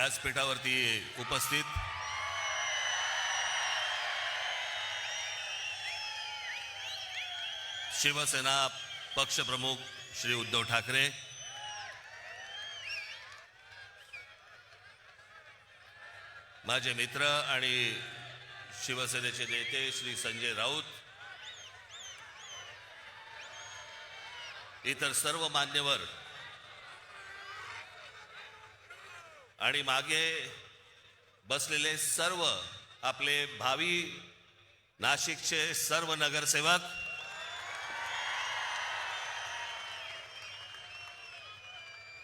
व्यासपीठावरती उपस्थित शिवसेना पक्षप्रमुख श्री उद्धव ठाकरे, माझे मित्र आणि शिवसेनेचे नेते श्री संजय राऊत, इतर सर्व मान्यवर आणि मागे बसलेले सर्व आपले भावी नाशिकचे सर्व नगरसेवक,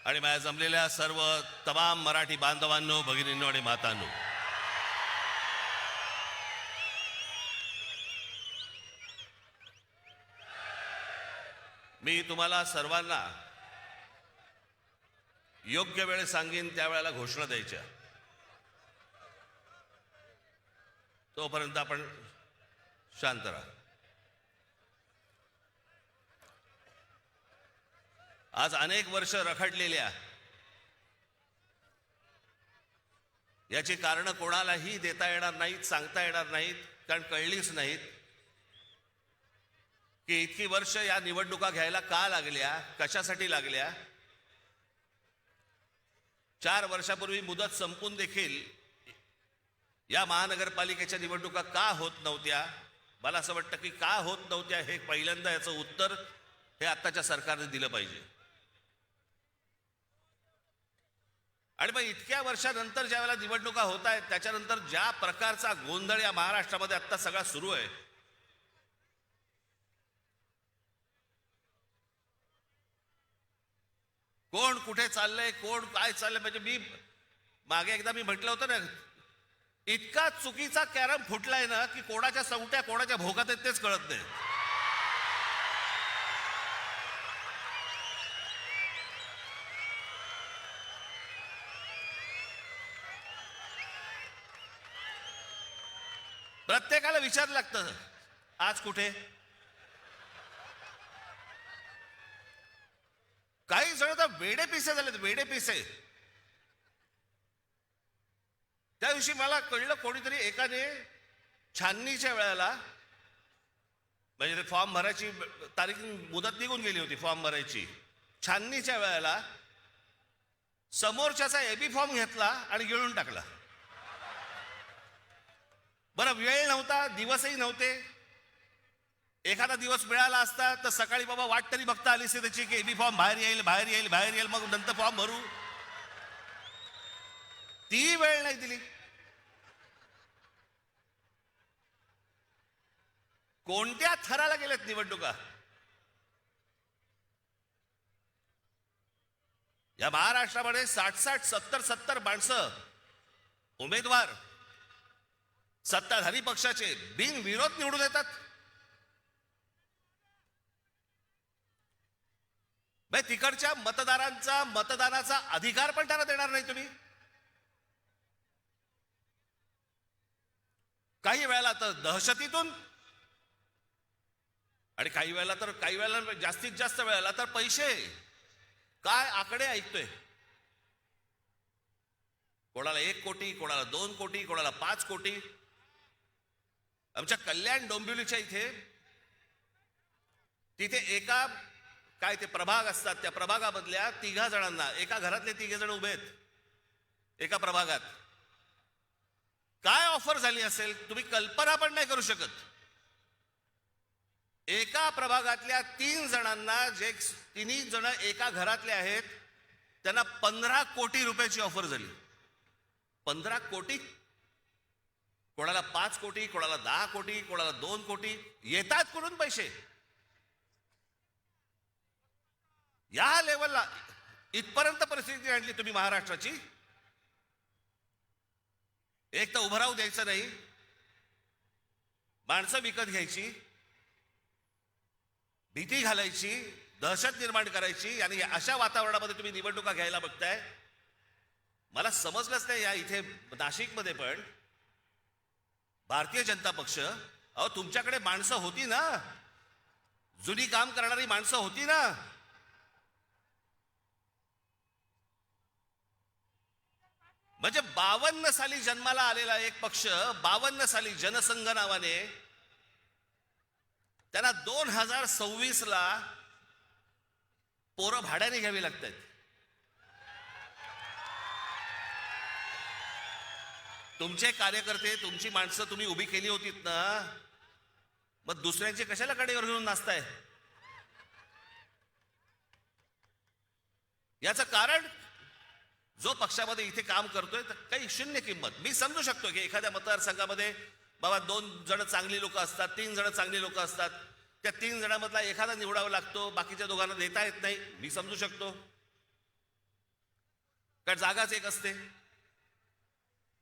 आणि माझ्या जमलेल्या सर्व तमाम मराठी बांधवांनो, भगिनींनो आणि मातांनो, मी तुम्हाला सर्वांना योग्य वेळ सांगेन त्यावेळेला घोषणा द्यायच्या, तोपर्यंत आपण शांत राहा. आज अनेक वर्ष रखडलेल्या याची कारणं कोणालाही देता येणार नाहीत, सांगता येणार नाहीत, कारण कळलीच नाहीत की इतकी वर्ष या निवडणुका घ्यायला का लागल्या, कशासाठी लागल्या. 4 वर्षापूर्वी मुदत संपून देखील या महानगरपालिकेच्या निवडणुका का होत नव्हत्या. मला असं वाटतं की का होत नव्हत्या हे पहिल्यांदा याचं उत्तर हे आत्ताच्या सरकारने दिलं पाहिजे. आणि मग इतक्या वर्षानंतर ज्या वेळेला निवडणुका होत आहेत त्याच्यानंतर ज्या प्रकारचा गोंधळ या महाराष्ट्रामध्ये आत्ता सगळा सुरू आहे, कोण कुठे चाललंय, कोण काय चाललंय, म्हणजे मी मागे एकदा म्हटलं होतं ना, इतका चुकीचा कॅरम फुटलाय ना की कोणाच्या सवट्या कोणाच्या भोगात आहेत तेच कळत नाही. प्रत्येकाला विचारायला लागतं आज कुठे. काही जण तर वेडे पिसे झालेत, वेडे पिसे. त्या दिवशी मला कळलं, कोणीतरी एकाने छाननीच्या वेळेला, म्हणजे फॉर्म भरायची तारीख मुदत निघून गेली होती फॉर्म भरायची, छाननीच्या वेळेला समोरच्याचा एबी फॉर्म घेतला आणि गिळून टाकला. बरं, वेळ नव्हता, दिवसही नव्हते. एखादा दिवस मिळाला असता तर सकाळी बाबा वाट तरी बघता आली असती त्याची की एबी फॉर्म बाहेर येईल, बाहेर येईल, बाहेर येईल, मग नंतर फॉर्म भरू. ती वेळ नाही दिली. कोणत्या थराला गेल्यात निवडणुका. या महाराष्ट्रामध्ये 60-60, 70-70 माणसं उमेदवार सत्ताधारी पक्षाचे बिनविरोध निवडून येतात. तिकडच्या मतदारांचा मतदानाचा अधिकार पण त्यांना देणार नाही तुम्ही. काही वेळेला तर दहशतीतून, आणि काही वेळेला जास्तीत जास्त वेळेला तर पैसे. काय आकडे ऐकतोय. कोणाला 1 कोटी, कोणाला 2 कोटी, कोणाला 5 कोटी. आमच्या कल्याण डोंबिवलीच्या तिथे एका काय ते प्रभाग असतात, त्या प्रभागामधल्या 3 जणांना, एका घरातले 3 जण उभे आहेत एका प्रभागात. काय ऑफर झाली असेल तुम्ही कल्पना पण नाही करू शकत. एका प्रभागातल्या 3 जणांना, जे 3 जण एका घरातले आहेत, त्यांना 15 कोटी रुपयाची ऑफर झाली. 15 कोटी. कोणाला 5 कोटी, कोणाला 10 कोटी, कोणाला 2 कोटी. येतात कुठून पैसे. या लेवलला इथपर्यंत परिस्थिती आणली तुम्ही महाराष्ट्राची. एक तर उभं राहू द्यायचं नाही, माणसं विकत घ्यायची, भीती घालायची, दहशत निर्माण करायची, आणि अशा वातावरणामध्ये तुम्ही निवडणुका घ्यायला बघताय. मला समजलंच नाही या इथे नाशिकमध्ये पण भारतीय जनता पक्ष, अहो तुमच्याकडे माणसं होती ना, जुनी काम करणारी माणसं होती ना. म्हणजे 52 साली जन्माला आलेला एक पक्ष 52 साली जनसंघ नावाने त्यांना 2026 ला पोरं भाड्याने घ्यावी लागतात. तुमचे कार्यकर्ते तुमची माणसं तुम्ही उभी केली होतीत ना, मग दुसऱ्यांचे कशाला कडेवर घेऊन नाचताय? याचं कारण जो पक्षामध्ये इथे काम करतोय तर काही शून्य किंमत. मी समजू शकतो की एखाद्या मतदारसंघामध्ये बाबा 2 जण चांगली लोक असतात, 3 जण चांगली लोक असतात, त्या 3 जणांमधला एखादा निवडावा लागतो, बाकीच्या दोघांना देता येत नाही. मी समजू शकतो, कारण जागाच एक असते.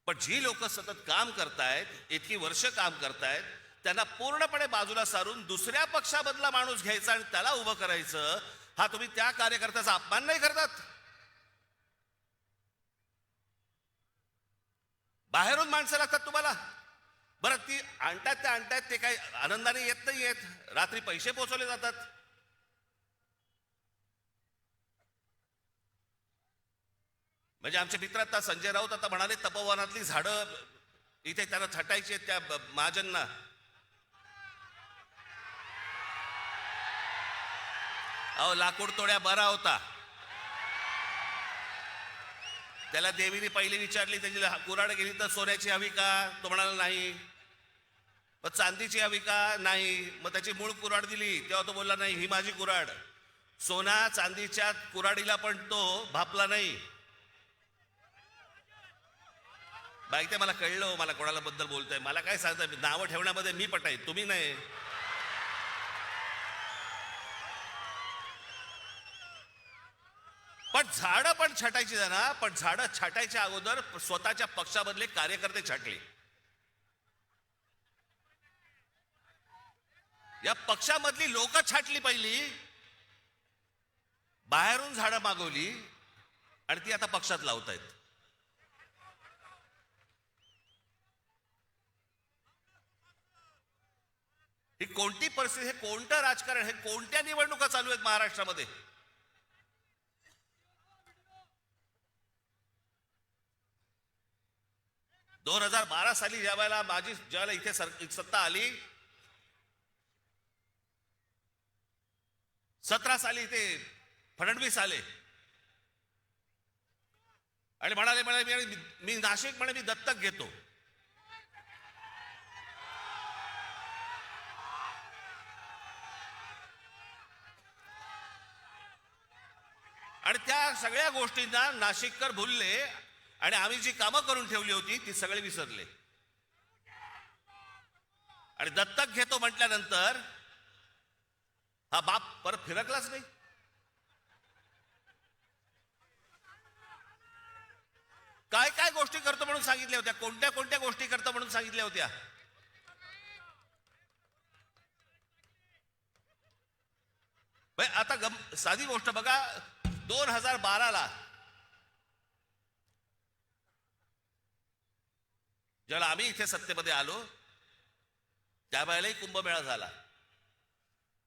पण जी लोक सतत काम करतायत, इतकी वर्ष काम करतायत, त्यांना पूर्णपणे बाजूला सारून दुसऱ्या पक्षामधला माणूस घ्यायचा आणि त्याला उभं करायचं, हा तुम्ही त्या कार्यकर्त्याचा अपमान नाही करतात? बाहेरून माणसं लागतात तुम्हाला. बरं, ती आणतात ते काही आनंदाने येत नाही येत, रात्री पैसे पोचवले जातात. म्हणजे आमचे मित्र आता संजय राऊत आता म्हणाले तपोवनातली झाडं इथे त्यांना छटायची आहेत त्या महाजनना. अहो, लाकूड तोड्या बरा होता. त्याला देवीने पहिली विचारली, त्याची कुऱ्हाड गेली तर सोन्याची हवी का? तो म्हणाला नाही. मग चांदीची हवी का? नाही. मग त्याची मूळ कुऱ्हाड दिली, तेव्हा तो बोलला नाही, ही माझी कुऱ्हाड. सोना चांदीच्या कुऱ्हाडीला पण तो भापला नाही. बाईक ते मला कळलं, मला कोणाला बद्दल बोलतोय, मला काय सांगताय? नावं ठेवण्यामध्ये मी पटाय, तुम्ही नाही. पण झाडं पण छाटायची ना, पण झाडं छाटायच्या अगोदर स्वतःच्या पक्षामधले कार्यकर्ते छाटले. या पक्षामधली लोक छाटली पहिली, बाहेरून झाडं मागवली आणि ती आता पक्षात लावतायत. ही कोणती परिस्थिती, हे कोणतं राजकारण, हे कोणत्या निवडणुका चालू आहेत महाराष्ट्रामध्ये? दोन 2012 साली ज्यावेळेला ज्यावेळेला इथे सत्ता आली, 17 साली इथे फडणवीस आले आणि म्हणाले मी नाशिक मी दत्तक घेतो. आणि त्या सगळ्या गोष्टींना नाशिककर भुलले आणि आम्ही जी कामं करून ठेवली होती ती सगळे विसरले. आणि दत्तक घेतो म्हटल्यानंतर हा बाप परत फिरकलाच नाही. काय काय गोष्टी करतो म्हणून सांगितल्या होत्या, कोणत्या कोणत्या गोष्टी करतो म्हणून सांगितल्या होत्या. आता साधी गोष्ट बघा, 2012ला ज्यावेळेला आम्ही इथे सत्तेमध्ये आलो त्यावेळेलाही कुंभमेळा झाला,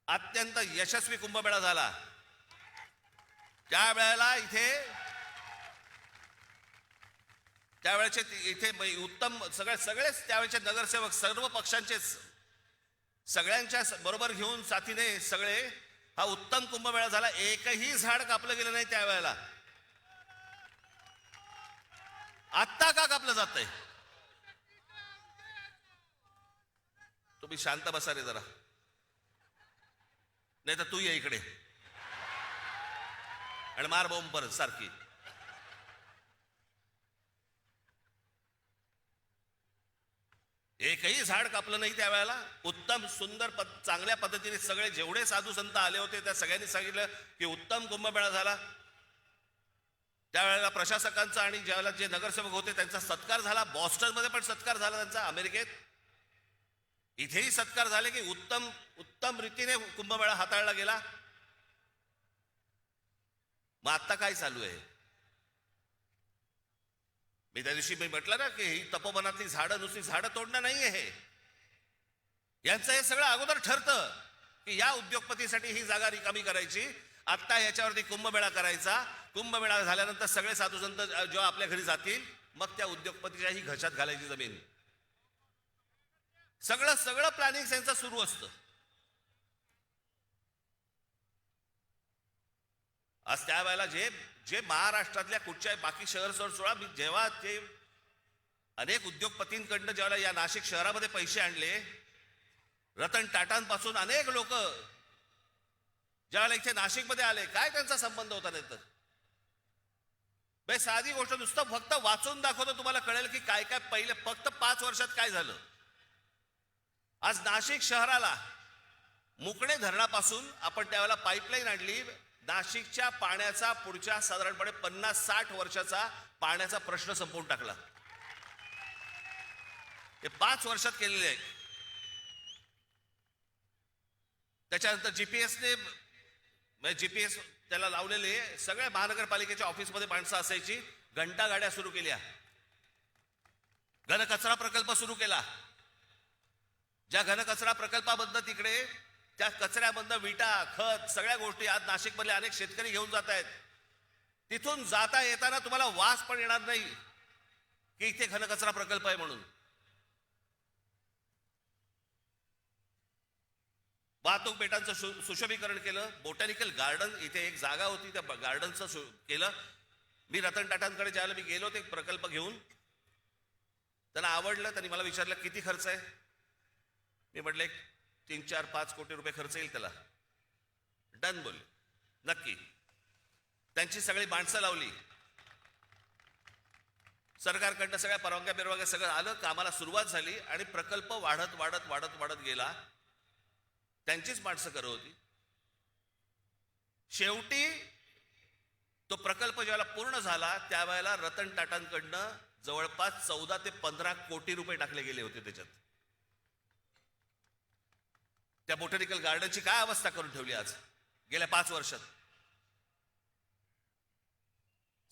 अत्यंत यशस्वी कुंभमेळा झाला. त्यावेळेला त्यावेळेचे इथे उत्तम सगळेच त्यावेळेचे नगरसेवक सर्व पक्षांचे सगळ्यांच्या बरोबर घेऊन साथीने सगळे हा उत्तम कुंभमेळा झाला. एकही झाड कापलं गेलं नाही त्यावेळेला. आत्ता का कापलं जातंय? तुम्ही शांत बसा रे जरा, नाही तर तू ये इकडे आणि मार बॉम्ब परत सारखी. एकही झाड कापलं नाही त्यावेळेला. उत्तम सुंदर चांगल्या पद्धतीने सगळे जेवढे साधू संत आले होते त्या सगळ्यांनी सांगितलं की उत्तम कुंभमेळा झाला. त्यावेळेला प्रशासकांचा आणि ज्यावेळेला जे नगरसेवक होते त्यांचा सत्कार झाला. बॉस्टनमध्ये पण सत्कार झाला त्यांचा, अमेरिकेत इथेही सत्कार झाले की उत्तम रीतीने कुंभमेळा हाताळला गेला. मग आता काय चालू आहे? मी त्या दिवशी म्हटलं ना की ही तपोवनातली झाडं नुसती झाडं तोडणं नाहीये, हे यांचं हे सगळं अगोदर ठरतं की या उद्योगपतीसाठी ही जागा रिकामी करायची, आता याच्यावरती कुंभमेळा करायचा. कुंभमेळा झाल्यानंतर सगळे साधू संत जेव्हा आपल्या घरी जातील मग त्या उद्योगपतीच्याही घशात घालायची जमीन. सगळं सगळं प्लॅनिंग त्यांचं सुरू असतं. आज त्यावेळेला जे जे महाराष्ट्रातल्या कुठच्या बाकी शहर सोडा, मी जेव्हा ते अनेक उद्योगपतींकडनं जेव्हा या नाशिक शहरामध्ये पैसे आणले, रतन टाटांपासून अनेक लोक ज्यावेळेला इथे नाशिकमध्ये आले, काय त्यांचा संबंध होता नाही तर साधी गोष्ट नुसतं फक्त वाचून दाखवतो, तुम्हाला कळेल की काय काय पहिले फक्त 5 वर्षात काय झालं. आज नाशिक शहराला मुकणे धरणापासून आपण त्यावेळेला पाईपलाईन आणली. नाशिकच्या पाण्याचा पुढच्या साधारणपणे 50-60 वर्षाचा पाण्याचा प्रश्न संपवून टाकला. हे 5 वर्षात केलेले आहे. त्याच्यानंतर जीपीएस त्याला लावलेले सगळ्या महानगरपालिकेच्या ऑफिसमध्ये माणसं असायची. घंटा गाड्या सुरू केल्या. घनकचरा प्रकल्प सुरू केला. ज्या घनकचरा प्रकल्पाबद्दल तिकडे त्या कचऱ्यामधनं विटा, खत, सगळ्या गोष्टी आज नाशिकमधले अनेक शेतकरी घेऊन जात आहेत. तिथून जाता येताना तुम्हाला वास पण येणार नाही की इथे घनकचरा प्रकल्प आहे म्हणून. वाहतूक पेटांचं सुशोभीकरण केलं. बोटॅनिकल गार्डन इथे एक जागा होती, त्या गार्डनचं केलं. मी रतन टाटांकडे ज्यावेळेला मी गेलो ते प्रकल्प घेऊन, त्यांना आवडलं. त्यांनी मला विचारलं किती खर्च आहे. मी म्हटलं 3-4-5 कोटी रुपये खर्च येईल त्याला. डन बोलले. नक्की. त्यांची सगळी माणसं लावली. सरकारकडनं सगळ्या परवानग्या सगळं आलं. कामाला सुरुवात झाली आणि प्रकल्प वाढत वाढत वाढत वाढत गेला. त्यांचीच माणसं करत होती. शेवटी तो प्रकल्प ज्यावेळेला पूर्ण झाला त्यावेळेला रतन टाटांकडनं जवळपास 14 ते 15 कोटी रुपये टाकले गेले होते त्याच्यात. त्या बोटॅनिकल गार्डनची काय अवस्था करून ठेवली आज गेल्या 5 वर्षात.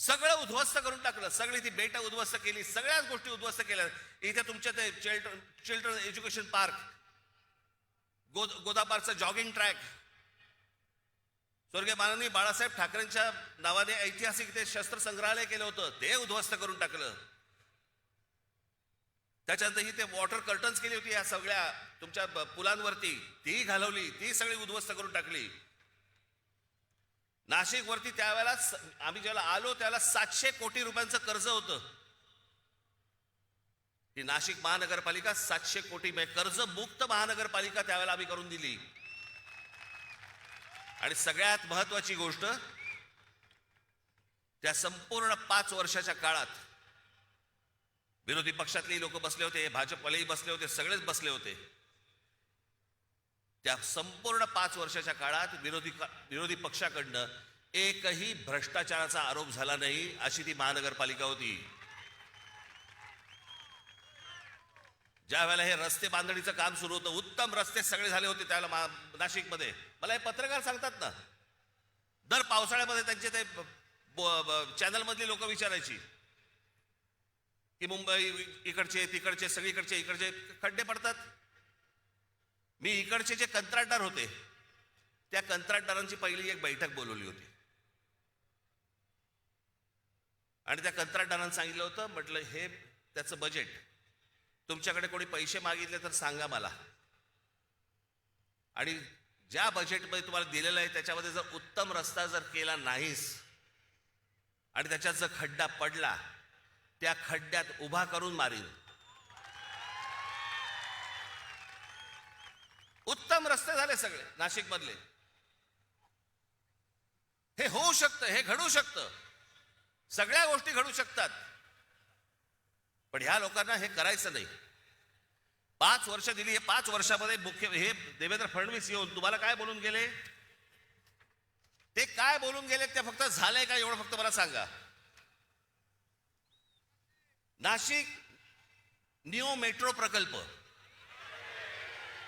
सगळं उद्ध्वस्त करून टाकलं. सगळी ती बेटं उद्ध्वस्त केली. सगळ्याच गोष्टी उद्ध्वस्त केल्या. इथे तुमच्या ते चिल्ड्रन एज्युकेशन पार्क, गोदापारचं जॉगिंग ट्रॅक, स्वर्गीय माननीय बाळासाहेब ठाकरेंच्या नावाने ऐतिहासिक ते शस्त्र संग्रहालय केलं होतं, ते उद्ध्वस्त करून टाकलं. त्याच्यानंतर ही ते वॉटर कर्टन्स केली होती या सगळ्या तुमच्या पुलांवरती, ती घालवली, ती सगळी उद्ध्वस्त करून टाकली. नाशिक वरती त्यावेळेला आम्ही जेव्हा आलो त्यावेळेला 700 कोटी रुपयांचं कर्ज होतं. ही नाशिक महानगरपालिका 700 कोटी कर्ज मुक्त महानगरपालिका त्यावेळेला आम्ही करून दिली. आणि सगळ्यात महत्वाची गोष्ट, त्या संपूर्ण 5 वर्षाच्या काळात विरोधी पक्षातले लोक बसले होते, भाजपवालेही बसले होते, सगळेच बसले होते. त्या संपूर्ण 5 वर्षाच्या काळात विरोधी पक्षाकडनं एकही भ्रष्टाचाराचा आरोप झाला नाही, अशी ती महानगरपालिका होती. ज्या वेळेला हे रस्ते बांधणीचं काम सुरू होतं, उत्तम रस्ते सगळे झाले होते त्यावेळेला नाशिकमध्ये. मला हे पत्रकार सांगतात ना, दर पावसाळ्यामध्ये त्यांचे ते चॅनल मधली लोक विचारायची की मुंबई इकडचे तिकडचे सगळीकडचे इकडचे खड्डे पडतात. मी इकडचे जे कंत्राटदार होते त्या कंत्राटदारांची पहिली एक बैठक बोलवली होती आणि त्या कंत्राटदारांना सांगितलं होतं, म्हटलं हे त्याचं बजेट, तुमच्याकडे कोणी पैसे मागितले तर सांगा मला, आणि ज्या बजेटमध्ये तुम्हाला दिलेलं आहे त्याच्यामध्ये जर उत्तम रस्ता जर केला नाहीस आणि त्याच्यात जर खड्डा पडला, त्या खड्ड्यात उभा करून मारीन. उत्तम रस्ते झाले सगळे नाशिक मधले. हे होऊ शकतं, हे घडू शकतं, सगळ्या गोष्टी घडू शकतात. पण ह्या लोकांना हे करायचं नाही. 5 वर्ष दिली. हे 5 वर्षामध्ये हे देवेंद्र फडणवीस येऊन तुम्हाला काय बोलून गेले, ते काय बोलून गेले ते फक्त झालंय का एवढं फक्त मला सांगा. नाशिक न्यू मेट्रो प्रकल्प,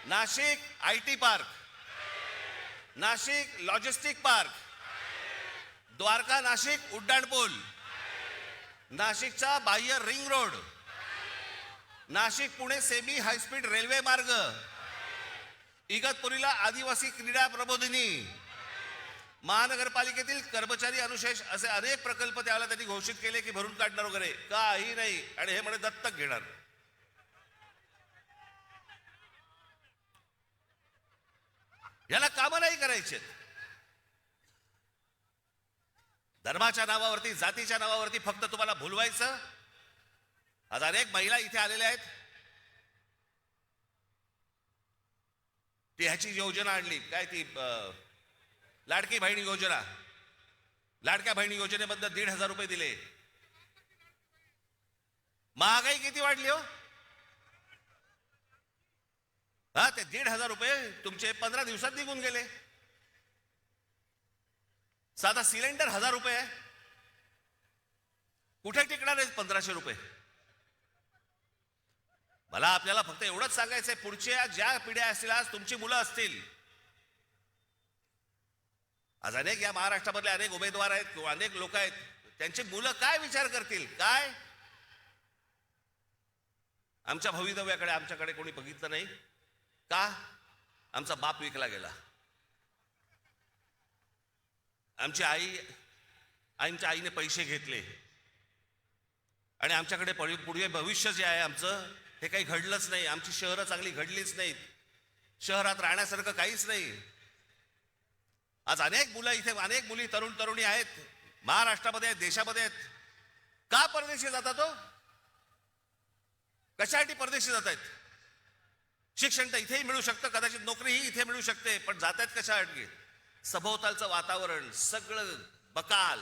Nashik IT park, Nashik logistic park, Dwarka Nashik उड्डाणपूल, नाशिकचा बाह्य ring road, Nashik Pune semi high speed railway मार्ग, इगतपुरीला आदिवासी क्रीडा प्रबोधिनी, महानगरपालिकेतील कर्मचारी अनुशेष असे अनेक प्रकल्प त्यावेळेला त्यांनी घोषित केले की भरून काढणार वगैरे, काही नाही. आणि हे म्हणे दत्तक घेणार. याला कामं नाही करायचे. धर्माच्या नावावरती, जातीच्या नावावरती फक्त तुम्हाला भुलवायचं. आज अनेक महिला इथे आलेल्या आहेत. ती ह्याची योजना आणली, काय ती लाडकी बहिणी योजना. लाडक्या बहिणी योजनेबद्दल 1,500 रुपये दिले. महागाई किती वाढली हो. हा, ते 1,500 रुपये तुमचे 15 दिवसात निघून गेले. साधा सिलेंडर 1,000 रुपये आहे. कुठे टिकणार आहे 1,500 रुपये. मला आपल्याला फक्त एवढंच सांगायचंय, पुढच्या ज्या पिढ्या असतील, आज तुमची मुलं असतील, आज अनेक या महाराष्ट्रामधले अनेक उमेदवार आहेत किंवा अनेक लोक आहेत, त्यांची मुलं काय विचार करतील. काय आमच्या भवितव्याकडे आमच्याकडे कोणी बघितलं नाही का. आमचा बाप विकला गेला. आमच्या आईने पैसे घेतले आणि आमच्याकडे पुढे भविष्य जे आहे आमचं, हे काही घडलंच नाही. आमची शहरं चांगली घडलीच नाहीत. शहरात राहण्यासारखं काहीच नाही. आज अनेक मुलं इथे, अनेक मुली, तरुण तरुणी आहेत, महाराष्ट्रामध्ये आहेत, देशामध्ये आहेत. का परदेशी जातात हो. कशासाठी परदेशी जात आहेत. शिक्षण तर इथेही मिळू शकतं, कदाचित नोकरीही इथे मिळू शकते, पण जात आहेत कशासाठी. सभोवतालचं वातावरण सगळं बकाल.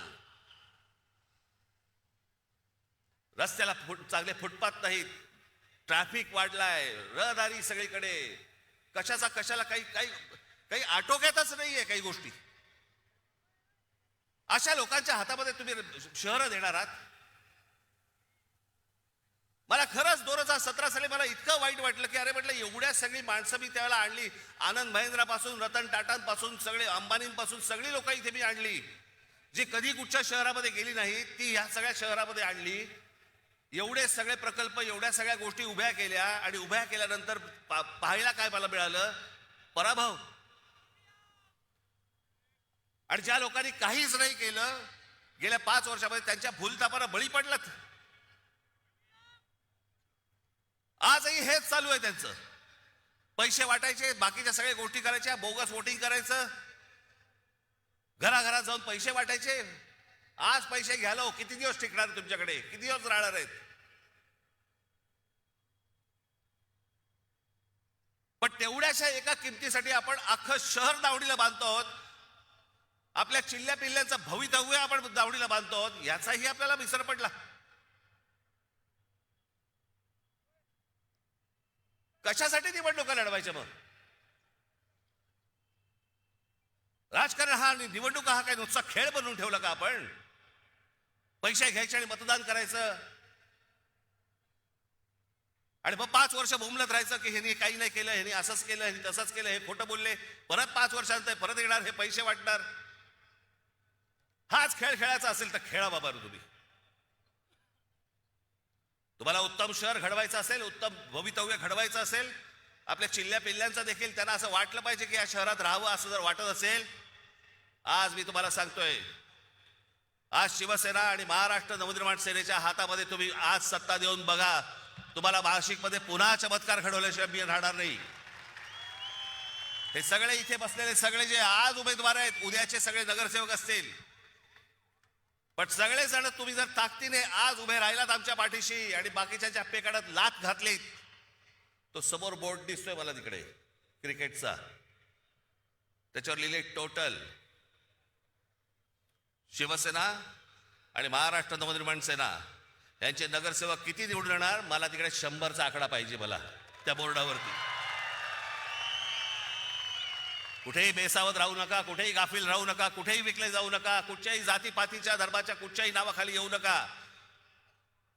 रस्त्याला चांगले फुटपाथ नाहीत. ट्रॅफिक वाढलाय, रहदारी सगळीकडे. कशाला काही आटोक्यातच नाहीये काही गोष्टी. अशा लोकांच्या हातामध्ये तुम्ही शहरं देणार आहात. मला खरंच 2017 साली मला इतकं वाईट वाटलं की अरे म्हटलं, एवढ्या सगळी माणसं मी त्यावेळेला आणली. आनंद महिंद्रापासून, रतन टाटांपासून, सगळे अंबानींपासून सगळी लोक इथे मी आणली, जी कधी कुठच्या शहरामध्ये गेली नाही, ती ह्या सगळ्या शहरामध्ये आणली. एवढे सगळे प्रकल्प, एवढ्या सगळ्या गोष्टी उभ्या केल्या आणि उभ्या केल्यानंतर पाहायला काय मला मिळालं. पराभव. आणि ज्या लोकांनी काहीच नाही केलं गेल्या 5 वर्षामध्ये, त्यांच्या भूलथापाला बळी पडलात. आजही हेच चालू आहे त्यांचं. पैसे वाटायचे, बाकीच्या सगळ्या गोष्टी करायच्या, बोगस वोटिंग करायचं, घराघरात जाऊन पैसे वाटायचे. आज पैसे घ्यालो, किती दिवस टिकणार तुमच्याकडे, किती दिवस राहणार आहेत. पण तेवढ्याशा एका किमतीसाठी आपण अख्खं शहर दावडीला बांधतो आहोत. आपल्या चिल्ल्या पिल्ल्यांचं भवितव्य आपण दावडीला बांधतो आहोत. याचाही आपल्याला विसर पडला. कशासाठी निवडणुका लढवायच्या मग. राजकारण हा, निवडणुका हा काय नुसता खेळ बनवून ठेवला का आपण. पैसे घ्यायचे आणि मतदान करायचं आणि मग 5 वर्ष बोंबलत राहायचं की ह्यांनी काही नाही केलं, ह्यांनी असंच केलं, ह्यांनी तसंच केलं, हे खोटं बोलले. परत 5 वर्षांत परत येणार, हे पैसे वाटणार. हाच खेळ खेळायचा असेल तर खेळा बाबा तुम्ही. तुम्हाला उत्तम शहर घडवायचं असेल, उत्तम भवितव्य घडवायचं असेल, आपल्या चिल्ल्या पिल्ल्यांचं देखील त्यांना असं वाटलं पाहिजे की या शहरात राहावं, असं जर वाटत असेल, आज मी तुम्हाला सांगतोय, आज शिवसेना आणि महाराष्ट्र नवनिर्माण सेनेच्या हातामध्ये तुम्ही आज सत्ता देऊन बघा. तुम्हाला नाशिकमध्ये पुन्हा चमत्कार घडवल्याशिवाय मी राहणार नाही. हे सगळे इथे बसलेले सगळे जे आज उमेदवार आहेत, उद्याचे सगळे नगरसेवक असतील, पण सगळेजण तुम्ही जर ताकदीने आज उभे राहिलात आमच्या पाठीशी आणि बाकीच्या पेकाडात लाथ घातलीत, तो समोर बोर्ड दिसतोय मला तिकडे क्रिकेटचा, त्याच्यावर लिहिले टोटल. शिवसेना आणि महाराष्ट्र नवनिर्माण सेना यांचे नगरसेवक किती निवडून येणार, मला तिकडे 100चा आकडा पाहिजे मला त्या बोर्डावरती. कुठेही बेसावत राहू नका, कुठेही गाफील राहू नका, कुठेही विकले जाऊ नका, कुठच्याही जातीपातीच्या धर्माच्या कुठच्याही नावाखाली येऊ नका.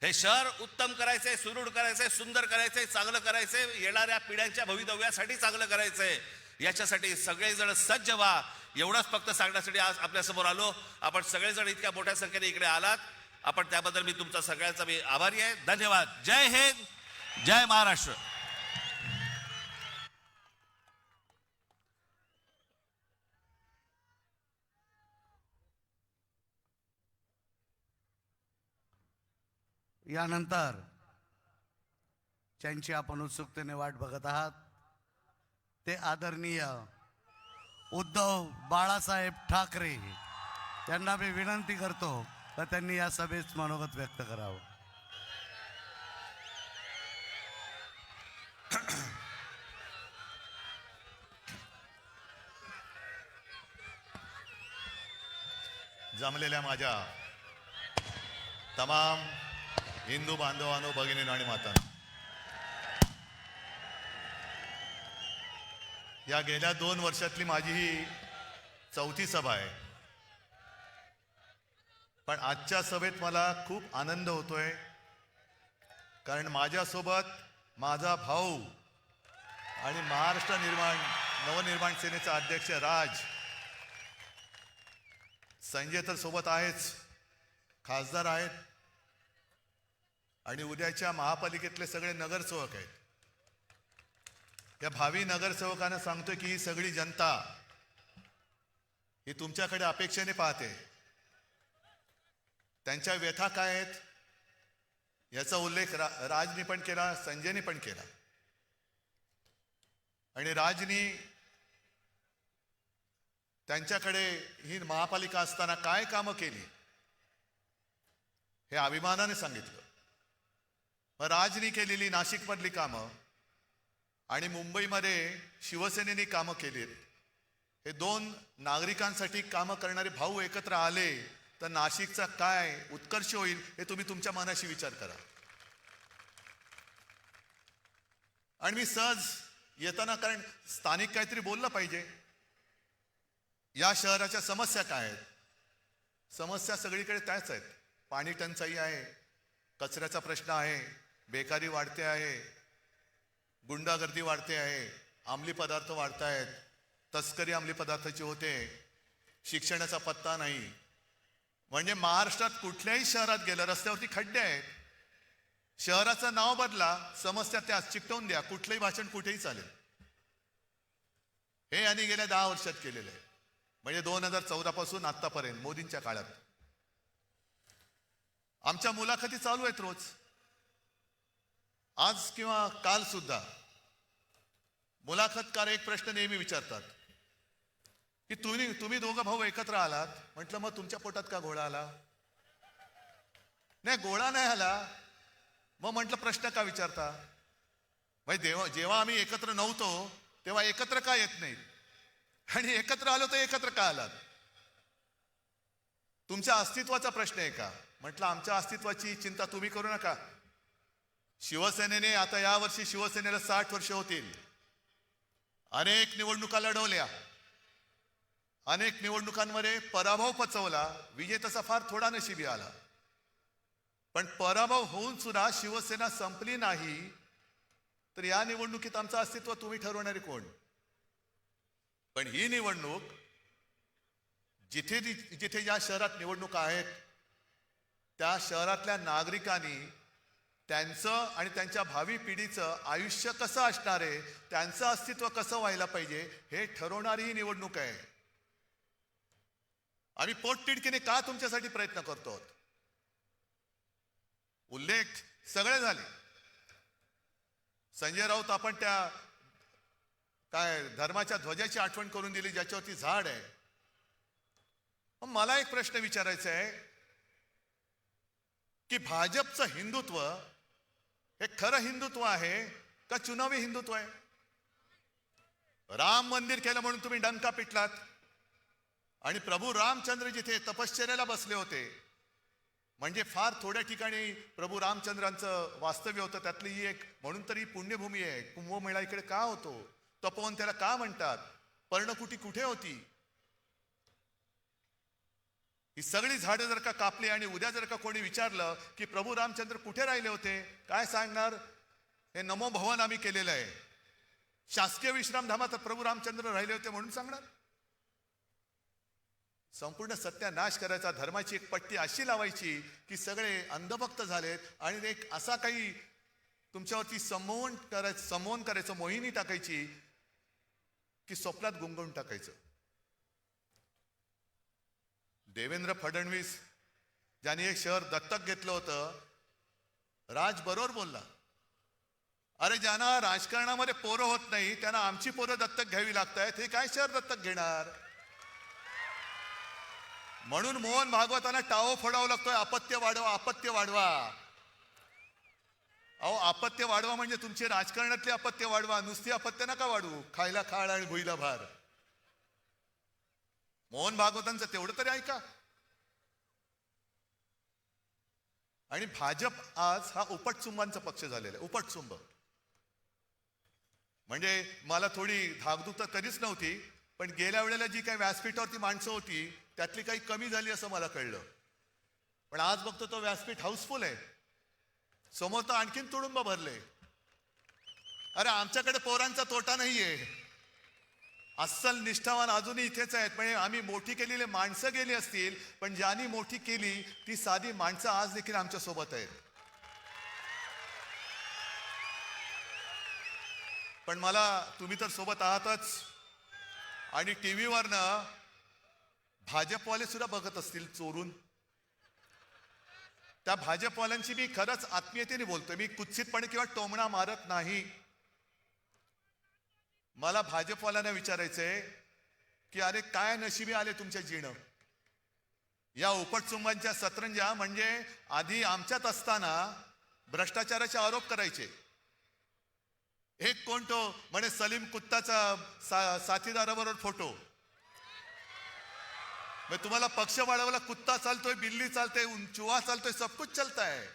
हे शहर उत्तम करायचंय, सुदृढ करायचंय, सुंदर करायचंय, चांगलं करायचंय, येणाऱ्या पिढ्यांच्या भवितव्यासाठी चांगलं करायचंय. याच्यासाठी सगळेजण सज्ज व्हा. एवढंच फक्त सांगण्यासाठी आज आपल्या समोर आलो. आपण सगळेजण इतक्या मोठ्या संख्येने इकडे आलात, आपण त्याबद्दल मी तुमचा सगळ्यांचा मी आभारी आहे. धन्यवाद. जय हिंद, जय महाराष्ट्र. यानंतर ज्यांची आपण उत्सुकतेने वाट बघत आहात ते आदरणीय उद्धव बाळासाहेब ठाकरे यांना मी विनंती करतो तर त्यांनी या सभेत मनोगत व्यक्त करावं. जमलेल्या माझ्या तमाम हिंदू बांधवांनो, भगिनींनो आणि मातांनो, या गेल्या 2 वर्षातली माझी ही 4थी सभा आहे. पण आजच्या सभेत मला खूप आनंद होतोय, कारण माझ्यासोबत माझा भाऊ आणि महाराष्ट्र नवनिर्माण सेनेचा अध्यक्ष राज संजय तर सोबत आहेच, खासदार आहेत आणि उद्याच्या महापालिकेतले सगळे नगरसेवक आहेत. या भावी नगरसेवकांना सांगतोय की ही सगळी जनता ही तुमच्याकडे अपेक्षेने पाहते. त्यांच्या व्यथा काय आहेत याचा उल्लेख राजनी पण केला, संजयने पण केला. आणि राजनी त्यांच्याकडे ही महापालिका असताना काय कामं केली हे अभिमानाने सांगितलं. मग राजनी केलेली नाशिकमधली कामं आणि मुंबईमध्ये शिवसेनेने कामं केलीत. हे 2 नागरिकांसाठी कामं करणारे भाऊ एकत्र आले तर नाशिकचा काय उत्कर्ष होईल हे तुम्ही तुमच्या मनाशी विचार करा. आणि मी सहज येताना, कारण स्थानिक काहीतरी बोललं पाहिजे, या शहराच्या समस्या काय आहेत. समस्या सगळीकडे त्याच आहेत. पाणी टंचाई आहे, कचऱ्याचा प्रश्न आहे, बेकारी वाढते आहे, गुंडागर्दी वाढते आहे, अंमली पदार्थ वाढत आहेत, तस्करी अंमली पदार्थाची होते, शिक्षणाचा पत्ता नाही. म्हणजे महाराष्ट्रात कुठल्याही शहरात गेलं रस्त्यावरती खड्डे आहेत. शहराचं नाव बदला, समस्या त्याच चिकटवून द्या, कुठलंही भाषण कुठेही चालेल. हे यांनी गेल्या 10 वर्षात केलेलं आहे. म्हणजे 2014 पासून आतापर्यंत मोदींच्या काळात. आमच्या मुलाखती चालू आहेत रोज. आज किंवा काल सुद्धा मुलाखतकार एक प्रश्न नेहमी विचारतात की तुम्ही दोघं भाऊ एकत्र आलात. म्हटलं मग तुमच्या पोटात का घोडा आला? नाही, घोडा नाही आला. मग म्हटलं प्रश्न का विचारता? भाई जेव्हा आम्ही एकत्र नव्हतो तेव्हा एकत्र का येत नाहीत, आणि एकत्र आलो तर एकत्र का आलात? तुमच्या अस्तित्वाचा प्रश्न आहे का? म्हटलं आमच्या अस्तित्वाची चिंता तुम्ही करू नका. शिवसेनेने आता यावर्षी शिवसेनेला 60 वर्ष होतील. अनेक निवडणुका लढवल्या, अनेक निवडणुकांमध्ये पराभव पचवला. विजय तसा फार थोडा नशिबी आला. पण पराभव होऊन सुद्धा शिवसेना संपली नाही. तर या निवडणुकीत आमचं अस्तित्व तुम्ही ठरवणारे कोण? पण ही निवडणूक जिथे जिथे ज्या शहरात निवडणुका आहेत त्या शहरातल्या नागरिकांनी त्यांचं आणि त्यांच्या भावी पिढीचं आयुष्य कसं असणार आहे, त्यांचं अस्तित्व कसं व्हायला पाहिजे हे ठरवणारी ही निवडणूक आहे. आम्ही पोटतिडकीने का तुमच्यासाठी प्रयत्न करतो? उल्लेख सगळे झाले. संजय राऊत आपण त्या काय धर्माच्या ध्वजाची आठवण करून दिली ज्याच्यावरती झाड आहे. मला एक प्रश्न विचारायचा आहे की भाजपचं हिंदुत्व हे खरं हिंदुत्व आहे का चुनावी हिंदुत्व आहे? राम मंदिर केलं म्हणून तुम्ही डंका पिटलात, आणि प्रभू रामचंद्र जिथे तपश्चर्याला बसले होते, म्हणजे फार थोड्या ठिकाणी प्रभू रामचंद्रांचं वास्तव्य होतं, त्यातली ही एक म्हणून तरी पुण्यभूमी आहे. कुंभमेळा इकडे का होतो? तपोवन त्याला का म्हणतात? पर्णकुटी कुठे होती? ही सगळी झाडं जर का कापली आणि उद्या जर का कोणी विचारलं की प्रभू रामचंद्र कुठे राहिले होते, काय सांगणार? हे नमो भवन आम्ही केलेलं आहे. शासकीय विश्रामधामात प्रभू रामचंद्र राहिले होते म्हणून सांगणार? संपूर्ण सत्यानाश करायचा, धर्माची एक पट्टी अशी लावायची की सगळे अंधभक्त झालेत, आणि एक असा काही तुमच्यावरती संमोहन करायचं, मोहिनी टाकायची की स्वप्नात गुंगवून टाकायचं. देवेंद्र फडणवीस ज्यांनी एक शहर दत्तक घेतलं होतं राज बरोबर बोलला. अरे ज्यांना राजकारणामध्ये पोरं होत नाही त्यांना आमची पोरं दत्तक घ्यावी लागतायत, हे काय शहर दत्तक घेणार? म्हणून मोहन भागवतांना टाओ फोडावं लागतोय, अपत्य वाढवा, अपत्य वाढवा. अहो अपत्य वाढवा म्हणजे तुमचे राजकारणातले अपत्य वाढवा, नुसती अपत्य नका वाढवू. खायला खाळ आणि भुईला भार. मोहन भागवतांचं तेवढं तरी ऐका. आणि भाजप आज हा उपटचुंबांचा पक्ष झालेला आहे. उपटचुंब म्हणजे मला थोडी धाकधूक तर कधीच नव्हती, पण गेल्या वेळेला जी काही व्यासपीठावरती माणसं होती त्यातली काही कमी झाली असं मला कळलं. पण आज बघतो तो व्यासपीठ हाऊसफुल आहे. समोर तर आणखीन तुडुंब भरले. अरे आमच्याकडे पोरांचा तोटा नाहीये. अस्सल निष्ठावान अजूनही इथेच आहेत. म्हणजे आम्ही मोठी केलेली माणसं गेली असतील, पण ज्यांनी मोठी केली ती साधी माणसं आज देखील आमच्या सोबत आहेत. पण मला तुम्ही तर सोबत आहातच, आणि टीव्हीवरनं भाजपवाले सुद्धा बघत असतील चोरून. त्या भाजपवाल्यांची मी खरंच आत्मीयतेने बोलतोय, मी कुत्सितपणे किंवा टोमणा मारत नाही. मला भाजपवाल्यांना विचारायचंय की अरे काय नशिबी आले तुमच्या जीणं. या उपटचुंबांच्या सतरंजा म्हणजे आधी आमच्यात असताना भ्रष्टाचाराचे आरोप करायचे. एक कोण तो म्हणे सलीम कुत्ताचा साथीदाराबरोबर फोटो. मग तुम्हाला पक्ष वाढवायला कुत्ता चालतोय, बिल्ली चालते, चुहा चालतोय, सब कुछ चलता है.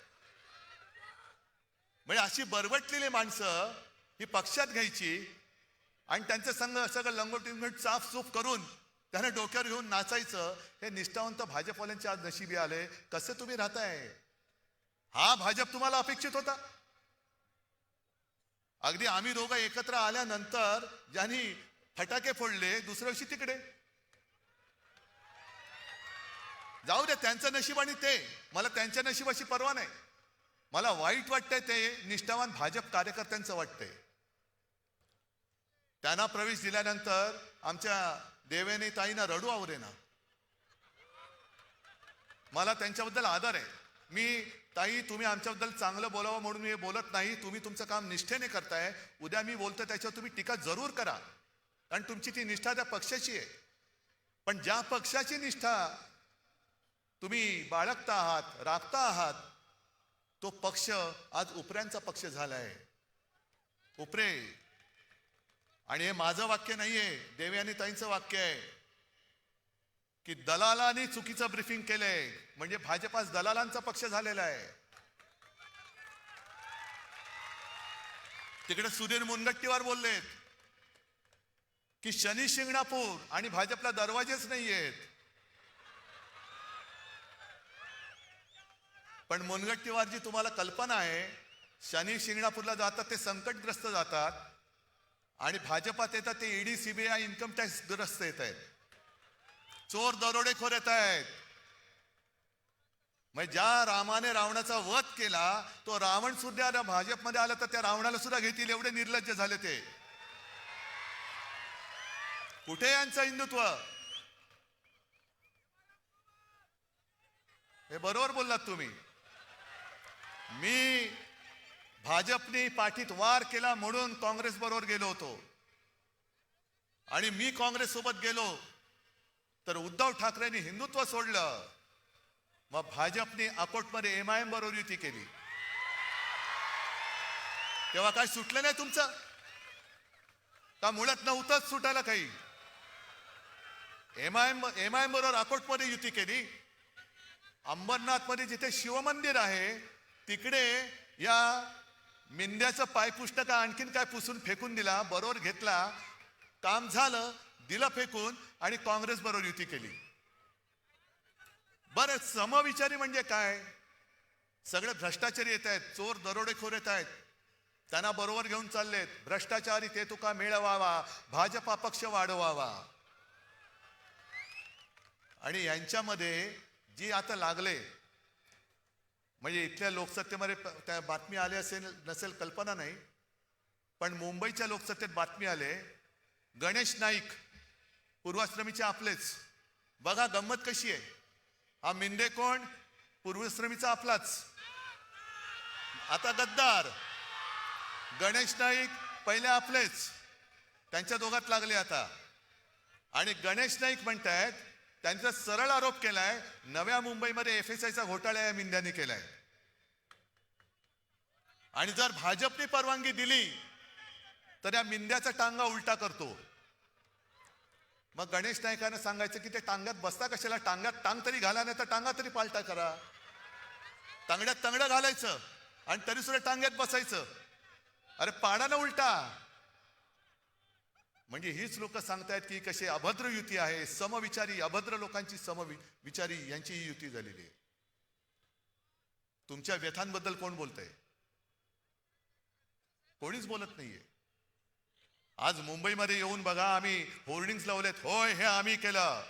म्हणजे अशी बरबटलेली माणसं ही पक्षात घ्यायची आणि त्यांचे संघ सगळं लंगोटी साफसूफ करून त्यांना डोक्यावर घेऊन नाचायचं. हे निष्ठावंत भाजपवाल्यांचे आज नशिबी आले. कसे तुम्ही राहताय? हा भाजप तुम्हाला अपेक्षित होता? अगदी आम्ही दोघं एकत्र आल्यानंतर ज्यांनी फटाके फोडले दुसऱ्या दिवशी तिकडे. जाऊ दे त्यांचं नशीब आणि ते, मला त्यांच्या नशिबाची पर्वा नाही. मला वाईट वाटतंय ते निष्ठावान भाजप कार्यकर्त्यांचं वाटतंय. त्यांना प्रवेश दिल्यानंतर आमच्या देवेने ताईंना रडू आवरेना. मला त्यांच्याबद्दल आदर आहे. मी ताई तुम्ही आमच्याबद्दल चांगलं बोलावं म्हणून मी बोलत नाही. तुम्ही तुमचं काम निष्ठेने करताय. उद्या मी बोलतो त्याच्यावर तुम्ही टीका जरूर करा, कारण तुमची ती निष्ठा त्या पक्षाची आहे. पण ज्या पक्षाची निष्ठा तुम्ही बाळगता आहात, राखता आहात, तो पक्ष आज उपऱ्यांचा पक्ष झालाय. उपरे. आणि हे माझं वाक्य नाहीये, देवयानी ताईंचं वाक्य आहे की दलालांनी चुकीचं ब्रीफिंग केलंय म्हणजे भाजप आज दलालांचा पक्ष झालेला आहे. तिकडे सुधीर मुनगट्टीवार बोललेत की शनी शिंगणापूर आणि भाजपला दरवाजेच नाहीयेत. पण मुनगट्टीवारजी तुम्हाला कल्पना आहे, शनी शिंगणापूरला जातात ते संकटग्रस्त जातात आणि भाजपात येतात ते ईडी सीबीआय इन्कम टॅक्स ग्रस्त येत आहेत, चोर दरोडेखोर येत आहेत. मग ज्या रामाने रावणाचा वध केला तो रावण सुद्धा भाजपमध्ये आला तर त्या रावणाला सुद्धा घेतील एवढे निर्लज्ज झाले ते. कुठे यांचं हिंदुत्व? हे बरोबर बोललात तुम्ही. मी भाजपने पाठीत वार केला म्हणून काँग्रेस बरोबर गेलो होतो, आणि मी काँग्रेस सोबत गेलो तर उद्धव ठाकरेंनी हिंदुत्व सोडलं. मग भाजपने अकोटमध्ये MIM बरोबर युती केली. तेव्हा काय सुटलं नाही तुमचं का? मुळात नव्हतंच सुटायला काही. MIM बरोबर अकोटमध्ये युती केली. अंबरनाथ मध्ये जिथे शिवमंदिर आहे तिकडे या मिंद्याचं पायपुष्ट का आणखीन काय पुसून फेकून दिला, बरोबर घेतला, काम झालं, दिलं फेकून आणि काँग्रेस बरोबर युती केली. बरं समविचारी म्हणजे काय? सगळे भ्रष्टाचारी येत आहेत, चोर दरोडेखोर येत आहेत, त्यांना बरोबर घेऊन चाललेत. भ्रष्टाचारी ते तुका मिळवावा, भाजपा पक्ष वाढवावा. आणि यांच्यामध्ये जी आता लागले म्हणजे इथल्या लोकसत्तेमध्ये त्या बातमी आली असेल नसेल कल्पना नाही, पण मुंबईच्या लोकसत्तेत बातमी आले गणेश नाईक पूर्वाश्रमीचे आपलेच. बघा गंमत कशी आहे. हा मिंदे कोण? पूर्वाश्रमीचा आपलाच. आता गद्दार गणेश नाईक पहिले आपलेच, त्यांच्या दोघात लागले आता. आणि गणेश नाईक म्हणतायत त्यांचा सरळ आरोप केलाय नव्या मुंबईमध्ये FSIचा घोटाळा या मिंद्याने केलाय. आणि जर भाजपने परवानगी दिली तर या मिंद्याचा टांगा उलटा करतो. मग गणेश नाईकांना सांगायचं की ते टांग्यात बसता कशाला, टांग्यात टांग तरी घाला, नाही तर टांगा तरी पालटा करा. तांगड्यात तांगडं घालायचं आणि तरी सुद्धा टांग्यात बसायचं. अरे पाडा ना उलटा. म्हणजे हीच लोक सांगतायत की कशी अभद्र युती आहे, समविचारी अभद्र लोकांची समविचारी यांची ही युती झालेली आहे. तुमच्या व्यथांबद्दल कोण बोलतंय? कोणीच बोलत नाहीये. आज मुंबईमध्ये येऊन बघा, आम्ही होर्डिंग्स लावलेत, होय हे आम्ही केलं.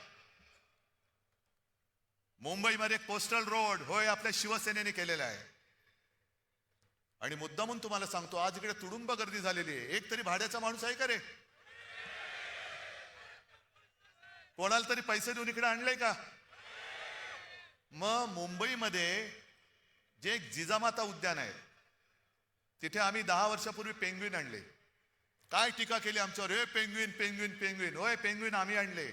मुंबईमध्ये कोस्टल रोड होय आपल्या शिवसेनेने केलेला आहे. आणि मुद्दामून तुम्हाला सांगतो, आज इकडे तुडुंब गर्दी झालेली आहे. एक तरी भाड्याचा माणूस आहे का रे? कोणाला तरी पैसे देऊन इकडे आणलंय का? मग मुंबईमध्ये जे एक जिजामाता उद्यान आहे, तिथे आम्ही 10 वर्षापूर्वी पेंग्विन आणले. काय टीका केली आमच्यावर, हे पेंग्विन पेंग्विन पेंग्विन. होय पेंग्विन आम्ही आणले.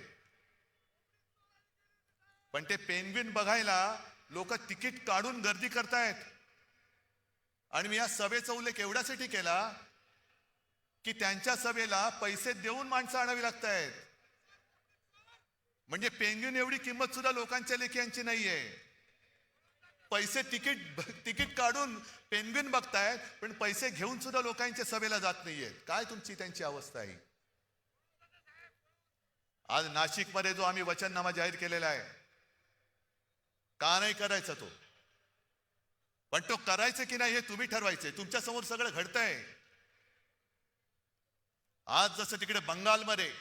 पण ते पेंग्विन बघायला लोक तिकीट काढून गर्दी करतायत. आणि मी या सभेचा उल्लेख एवढ्यासाठी केला की त्यांच्या सभेला पैसे देऊन माणसं आणावी लागतायत. म्हणजे पेंग्विन एवढी किंमत सुद्धा लोकांच्या लेखी नाहीये. पैसे तिकीट काढून पेंग्विन बघतायत, पण पैसे घेऊन सुद्धा लोकांच्या सभेला जात नाहीयेत. काय तुमची त्यांची अवस्था आहे? आज नाशिकमध्ये जो आम्ही वचननामा जाहीर केलेला आहे, का नाही करायचा तो? पण तो करायचं की नाही हे तुम्ही ठरवायचंय. तुमच्या समोर सगळं घडतंय. आज जसं तिकडे बंगालमध्ये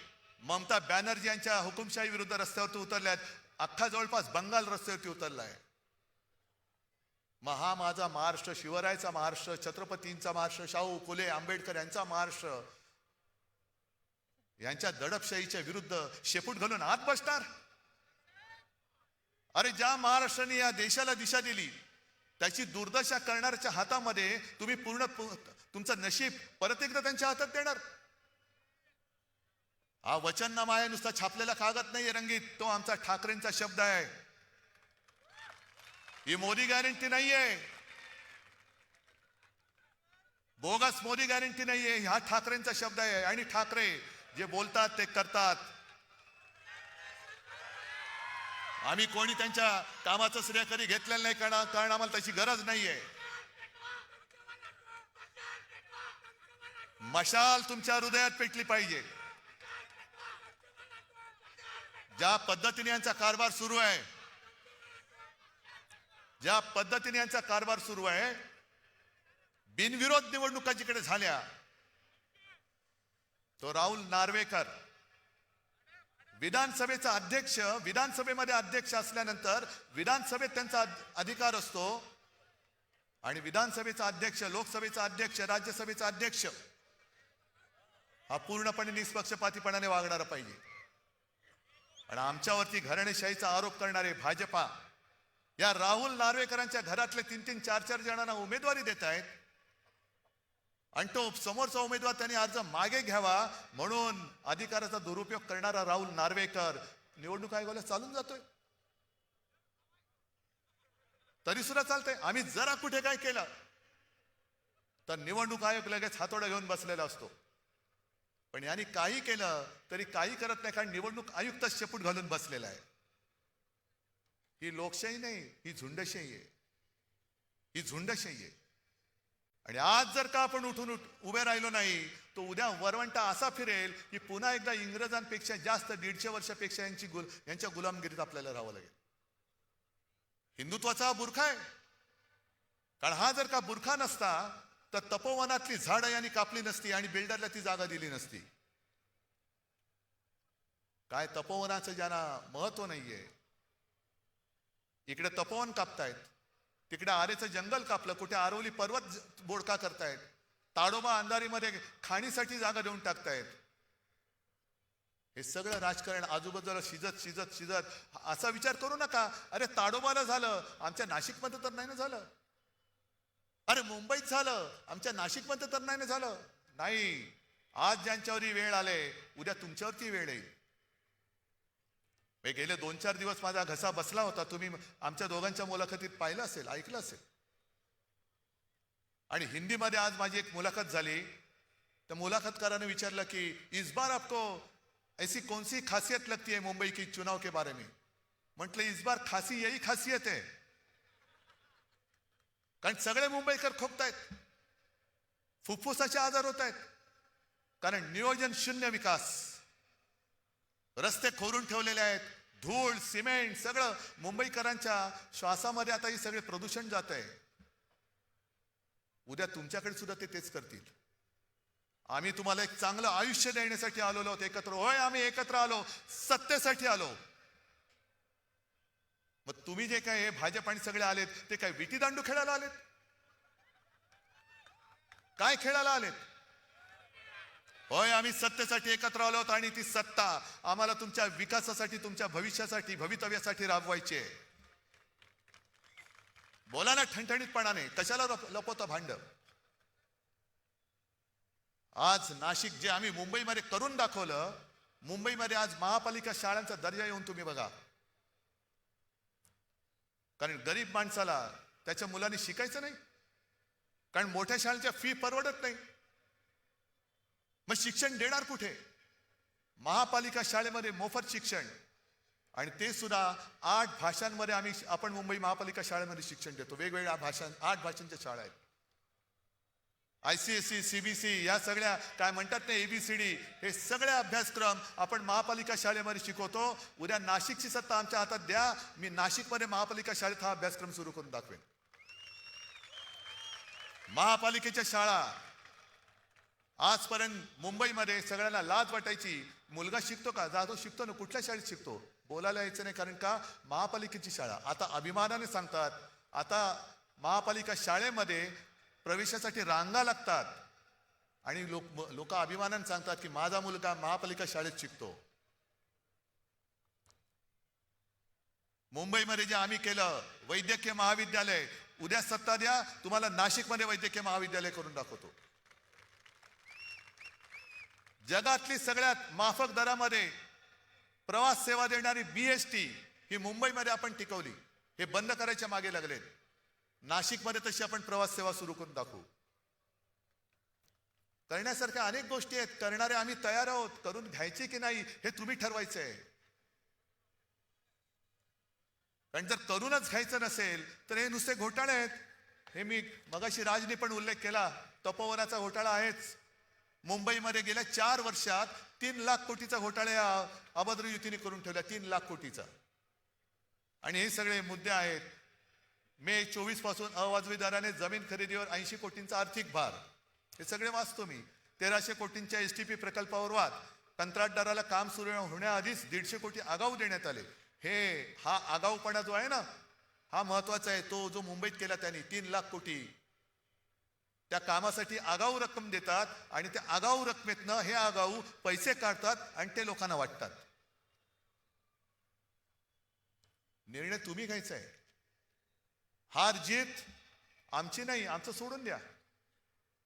ममता बॅनर्जी यांच्या हुकुमशाही विरुद्ध रस्त्यावरती उतरल्यात, अख्खा जवळपास बंगाल रस्त्यावरती उतरलाय. मग हा माझा महाराष्ट्र, शिवरायाचा महाराष्ट्र, छत्रपतींचा महाराष्ट्र, शाहू फुले आंबेडकर यांचा महाराष्ट्र, यांच्या दडपशाहीच्या विरुद्ध शेपूट घालून आत बसणार? अरे ज्या महाराष्ट्राने या देशाला दिशा दिली, त्याची दुर्दशा करणाऱ्याच्या हातामध्ये तुम्ही पूर्ण तुमचं नशीब परत एकदा त्यांच्या हातात देणार? हा वचननामा आहे, नुसता छापलेला कागद नाहीये रंगीत. तो आमचा ठाकरेंचा शब्द आहे. ही मोदी गॅरंटी नाहीये, बोगस मोदी गॅरंटी नाहीये. हा ठाकरेंचा शब्द आहे. आणि ठाकरे जे बोलतात ते करतात. आम्ही कोणी त्यांच्या कामाचं श्रेय कधी घेतलेलं नाही, कारण आम्हाला तशी गरज नाहीये. मशाल तुमच्या हृदयात पेटली पाहिजे. ज्या पद्धतीने यांचा कारभार सुरू आहे, ज्या पद्धतीने यांचा कारभार सुरू आहे, बिनविरोध निवडणुका जिकडे झाल्या, तो राहुल नार्वेकर विधानसभेचा अध्यक्ष, विधानसभेमध्ये अध्यक्ष असल्यानंतर विधानसभेत त्यांचा अधिकार असतो. आणि विधानसभेचा अध्यक्ष, लोकसभेचा अध्यक्ष, राज्यसभेचा अध्यक्ष हा पूर्णपणे निष्पक्षपातीपणाने वागणारा पाहिजे. आणि आमच्यावरती घराणेशाहीचा आरोप करणारे भाजपा या राहुल नार्वेकरांच्या घरातले 3-3, 4-4 जणांना उमेदवारी देत आहेत. आणि तो समोरचा उमेदवार त्यांनी अर्ज मागे घ्यावा म्हणून अधिकाराचा दुरुपयोग करणारा राहुल नार्वेकर निवडणूक आयोगाला चालून जातोय. तरी सुद्धा चालतंय. आम्ही जरा कुठे काय केलं तर निवडणूक आयोग लगेच हातोडा घेऊन बसलेला असतो. पण यांनी काही केलं तरी काही करत नाही, कारण निवडणूक आयुक्त शेपूट घालून बसलेला आहे. ही लोकशाही नाही, ही झुंडशाही आहे. ही झुंडशाही आहे. आणि आज जर का आपण उठून उभे राहिलो नाही, तो उद्या वरवंटा असा फिरेल की पुन्हा एकदा इंग्रजांपेक्षा जास्त 150 वर्षापेक्षा यांच्या गुलामगिरीत आपल्याला राहावं लागेल. हिंदुत्वाचा हा बुरखा आहे. कारण हा जर का बुरखा नसता तर तपोवनातली झाडं यांनी कापली नसती आणि बिल्डरला ती जागा दिली नसती. काय तपोवनाचं ज्यांना महत्व नाहीये, इकडे तपोवन कापतायत, तिकडे आरेचं जंगल कापलं, कुठे आरवली पर्वत बोडका करतायत, ताडोबा अंधारीमध्ये खाणीसाठी जागा देऊन टाकतायत. हे सगळं राजकारण आजूबाजूला शिजत असा विचार करू नका. अरे ताडोबाला झालं, आमच्या नाशिकमध्ये तर नाही ना झालं. अरे मुंबईत झालं, आमच्या नाशिकमध्ये तर नाही ना झालं. नाही, आज ज्यांच्यावरही वेळ आले, उद्या तुमच्यावरती वेळ येईल. मी गेले 2-4 दिवस माझा घसा बसला होता. तुम्ही आमच्या दोघांच्या मुलाखतीत पाहिलं असेल, ऐकलं असेल. आणि हिंदीमध्ये आज माझी एक मुलाखत झाली. तर मुलाखतकाराने विचारलं की इस बार आपको ऐसी कौन सी खासियत लगती है मुंबई की चुनाव के बारे में. म्हटलं इस बार खासी यही खासियत है, कारण सगळे मुंबईकर खोकतायत, फुफ्फुसाचे आजार होत आहेत. कारण नियोजन शून्य विकास, रस्ते खोरून ठेवलेले आहेत, धूळ सिमेंट सगळं मुंबईकरांच्या श्वासामध्ये आता हे सगळे प्रदूषण जात आहे. उद्या तुमच्याकडे सुद्धा ते तेच करतील. आम्ही तुम्हाला एक चांगलं आयुष्य देण्यासाठी आलेलो आहोत एकत्र. होय, आम्ही एकत्र आलो, सत्तेसाठी आलो. मग तुम्ही जे काय हे भाजप आणि सगळे आलेत ते काय विटी दांडू खेळायला आलेत? काय खेळायला आलेत? होय, आम्ही सत्तेसाठी एकत्र आलो आहोत आणि ती सत्ता आम्हाला तुमच्या विकासासाठी, तुमच्या भविष्यासाठी, भवितव्यासाठी राबवायची आहे. बोला ना ठणठणीतपणाने, कशाला लपवता भांड? आज नाशिक जे आम्ही मुंबईमध्ये करून दाखवलं, मुंबईमध्ये आज महापालिका शाळांचा दर्जा येऊन तुम्ही बघा. कारण गरीब माणसाला त्याच्या मुलांनी शिकायचं नाही, कारण मोठ्या शाळेच्या फी परवडत नाही. मग शिक्षण देणार कुठे? महापालिका शाळेमध्ये मोफत शिक्षण, आणि ते सुद्धा 8 भाषांमध्ये आपण मुंबई महापालिका शाळेमध्ये शिक्षण देतो. वेगवेगळ्या 8 भाषांच्या शाळा आहेत. ICSE, CBSE या सगळ्या काय म्हणतात ना ABCD, हे सगळे अभ्यासक्रम आपण महापालिका शाळेमध्ये शिकवतो. उद्या नाशिकची सत्ता आमच्या हातात द्या, मी नाशिकमध्ये महापालिका शाळेत हा अभ्यासक्रम सुरू करून दाखवेन. महापालिकेच्या शाळा आजपर्यंत मुंबईमध्ये सगळ्यांना लाज वाटायची. मुलगा शिकतो का? जाधव शिकतो ना, कुठल्या शाळेत शिकतो? बोलायला यायचं नाही, कारण का महापालिकेची शाळा. आता अभिमानाने सांगतात, आता महापालिका शाळेमध्ये प्रवेशासाठी रांगा लागतात, आणि लोक अभिमानाने सांगतात की माझा मुलगा महापालिका शाळेत शिकतो. मुंबईमध्ये जे आम्ही केलं वैद्यकीय महाविद्यालय, उद्या सत्ता द्या, तुम्हाला नाशिकमध्ये वैद्यकीय महाविद्यालय करून दाखवतो. जगातली सगळ्यात माफक दरामध्ये प्रवास सेवा देणारी BST ही मुंबईमध्ये आपण टिकवली. हे बंद करायच्या मागे लागलेत. नाशिकमध्ये तशी आपण प्रवास सेवा सुरू करून दाखवू. करण्यासारख्या अनेक गोष्टी आहेत, करणारे आम्ही तयार आहोत. करून घ्यायची की नाही हे तुम्ही ठरवायचंय. कारण जर करूनच घ्यायचं नसेल तर हे नुसते घोटाळे आहेत. हे मी मगाशी राजनी पण उल्लेख केला, तपोवनाचा घोटाळा आहेच. मुंबईमध्ये गेल्या 4 वर्षात 3 लाख कोटीचा घोटाळा अभद्र युतीने करून ठेवला, 3 लाख कोटीचा. आणि हे सगळे मुद्दे आहेत. मे 24 पासून अवाजवी दराने जमीन खरेदीवर 80 कोटींचा आर्थिक भार, हे सगळे वाचतो मी. 1300 कोटींच्या STP प्रकल्पावर वाद, कंत्राटदाराला काम सुरू होण्याआधीच 150 कोटी आगाऊ देण्यात आले. हा आगाऊपणा जो आहे ना, हा महत्वाचा आहे. तो जो मुंबईत केला त्यांनी 3 लाख कोटी, त्या कामासाठी आगाऊ रक्कम देतात, आणि त्या आगाऊ रकमेतनं हे आगाऊ पैसे काढतात आणि ते लोकांना वाटतात. निर्णय तुम्ही घ्यायचा आहे. हार जीत आमची नाही, आमचं सोडून द्या.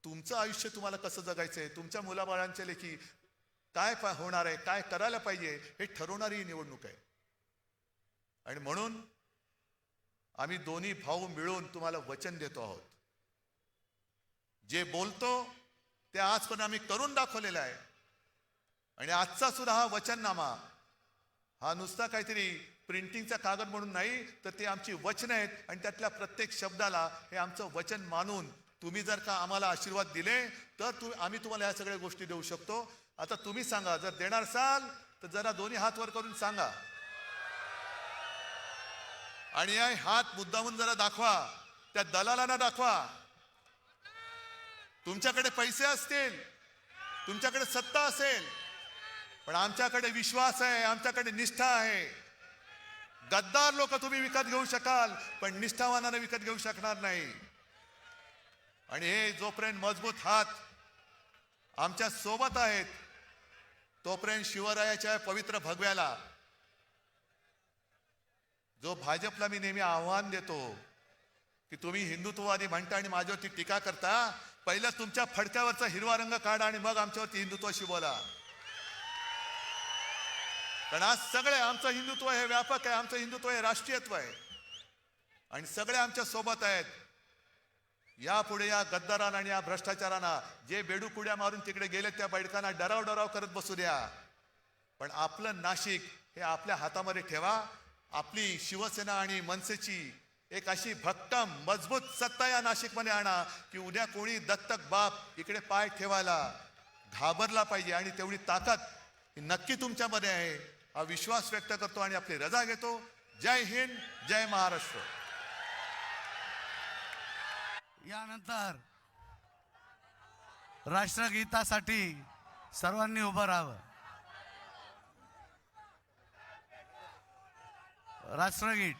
तुमचं आयुष्य तुम्हाला कसं जगायचंय, तुमच्या मुलाबाळांच्या लेखी काय होणार आहे, काय करायला पाहिजे, हे ठरवणारी ही निवडणूक आहे. आणि म्हणून आम्ही दोन्ही भाऊ मिळून तुम्हाला वचन देतो आहोत. जे बोलतो ते आजपर्यंत आम्ही करून दाखवलेलं आहे. आणि आजचा सुद्धा हा वचननामा हा नुसता काहीतरी प्रिंटिंगचा कागद म्हणून नाही, तर ते आमची वचन आहेत. आणि त्यातल्या प्रत्येक शब्दाला हे आमचं वचन मानून तुम्ही जर का आम्हाला आशीर्वाद दिले तर आम्ही तुम्हाला ह्या सगळ्या गोष्टी देऊ शकतो. आता तुम्ही सांगा, जर देणार असाल तर जरा दोन्ही हात वर करून सांगा, आणि हात मुद्दामून जरा दाखवा, त्या दलालांना दाखवा. तुमच्याकडे पैसे असतील, तुमच्याकडे सत्ता असेल, पण आमच्याकडे विश्वास आहे, आमच्याकडे निष्ठा आहे. गद्दार लोक तुम्ही विकत घेऊ शकाल, पण निष्ठावानाने विकत घेऊ शकणार नाही. आणि हे जोपर्यंत मजबूत हात आमच्या सोबत आहेत, तोपर्यंत शिवरायाच्या पवित्र भगव्याला, जो भाजपला मी नेहमी आव्हान देतो, की तुम्ही हिंदुत्ववादी म्हणता आणि माझ्यावरती टीका करता. पहिलं तुमच्या फडक्यावरचा हिरवा रंग काढा आणि मग आमच्यावरती हिंदुत्वाशी बोला. कारण आज सगळे आमचं हिंदुत्व हे व्यापक आहे, आमचं हिंदुत्व हे राष्ट्रीयत्व आहे आणि सगळे आमच्या सोबत आहेत. यापुढे या गद्दारांना आणि या भ्रष्टाचारांना जे बेडूकुड्या मारून तिकडे गेले त्या बैठकांना डराव करत बसू द्या. पण आपलं नाशिक हे आपल्या हातामध्ये ठेवा. आपली शिवसेना आणि मनसेची एक अशी भक्कम मजबूत सत्ता या नाशिकमध्ये आणा की उद्या कोणी दत्तक बाप इकडे पाय ठेवायला घाबरला पाहिजे. आणि तेवढी ताकद ही नक्की तुमच्यामध्ये आहे हा विश्वास व्यक्त करतो आणि आपली रजा घेतो. जय हिंद, जय महाराष्ट्र. यानंतर राष्ट्रगीतासाठी सर्वांनी उभं राहावं. राष्ट्रगीत.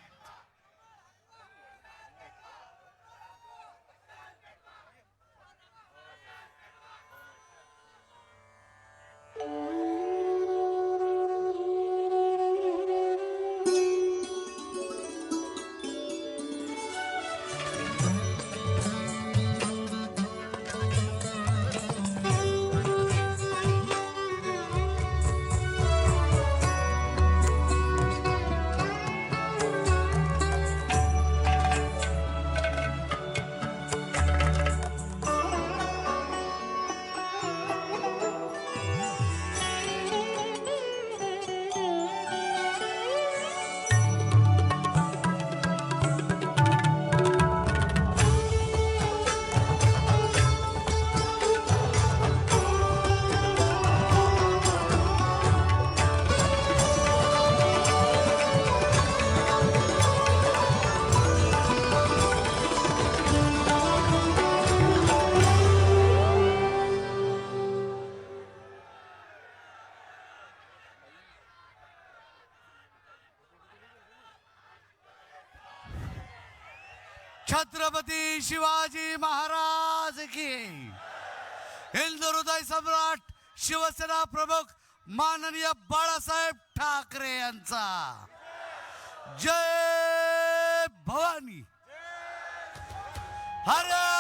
छत्रपती शिवाजी महाराज की. हिंदू हृदय सम्राट शिवसेना प्रमुख माननीय बाळासाहेब ठाकरे यांचा जय भवानी. हर